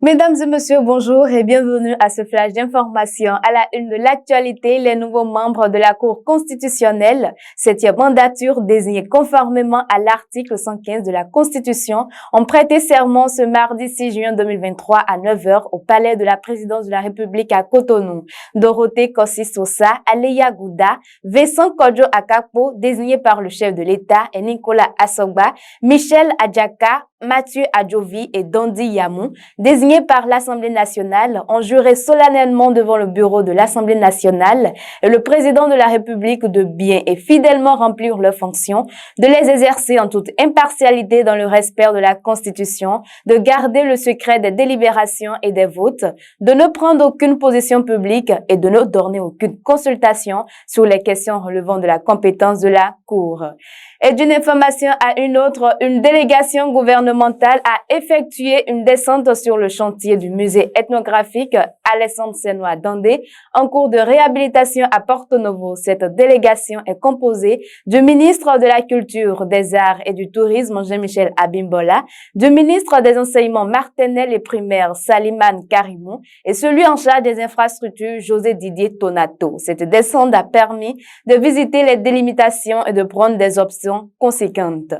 Mesdames et messieurs, bonjour et bienvenue à ce flash d'information. À la une de l'actualité, les nouveaux membres de la Cour constitutionnelle, septième mandature désignée conformément à l'article 115 de la Constitution, ont prêté serment ce mardi 6 juin 2023 à 9 h au Palais de la Présidence de la République à Cotonou. Dorothée Kossi-Sosa, Aleya Gouda, Vincent Kodjo Akakpo, désigné par le chef de l'État, et Nicolas Assogba, Michel Adjaka, Mathieu Adjovi et Dondi Yamou, désignés par l'Assemblée nationale, ont juré solennellement devant le bureau de l'Assemblée nationale et le président de la République de bien et fidèlement remplir leurs fonctions, de les exercer en toute impartialité dans le respect de la Constitution, de garder le secret des délibérations et des votes, de ne prendre aucune position publique et de ne donner aucune consultation sur les questions relevant de la compétence de la Cour. Et d'une information à une autre, une délégation gouvernementale a effectué une descente sur le chantier du musée ethnographique Alessandre Senois Dandé en cours de réhabilitation à Porto Novo. Cette délégation est composée du ministre de la Culture, des Arts et du Tourisme, Jean-Michel Abimbola, du ministre des Enseignements maternels et primaires, Salimane Karimou, et celui en charge des infrastructures, José Didier Tonato. Cette descente a permis de visiter les délimitations et de prendre des options conséquentes.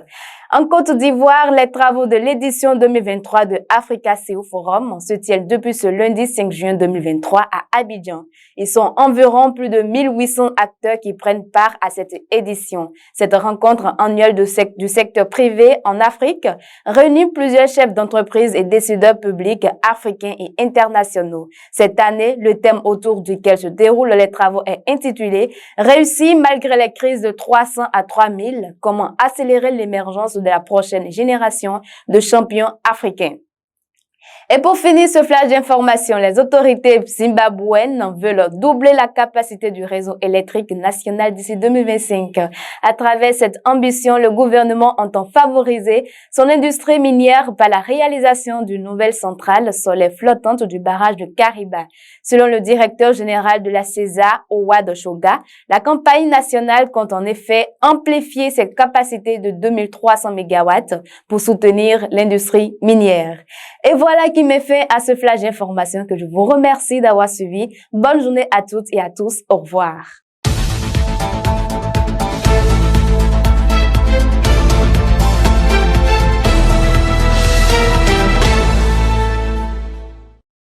En Côte d'Ivoire, les travaux de l'édition 2023 de Africa CEO Forum se tiennent depuis ce lundi 5 juin 2023 à Abidjan. Ils sont environ plus de 1800 acteurs qui prennent part à cette édition. Cette rencontre annuelle du secteur privé en Afrique réunit plusieurs chefs d'entreprise et décideurs publics africains et internationaux. Cette année, le thème autour duquel se déroulent les travaux est intitulé « Réussir malgré les crises de 300 à 3000, comment accélérer l'émergence de la prochaine génération de champions africains ». Et pour finir ce flash d'information, les autorités zimbabwéennes veulent doubler la capacité du réseau électrique national d'ici 2025. À travers cette ambition, le gouvernement entend favoriser son industrie minière par la réalisation d'une nouvelle centrale solaire flottante du barrage de Kariba. Selon le directeur général de la CESA, Howard Shoga, la campagne nationale compte en effet amplifier ses capacités de 2300 MW pour soutenir l'industrie minière. Et voilà qui met fin à ce flash d'information que je vous remercie d'avoir suivi. Bonne journée à toutes et à tous. Au revoir.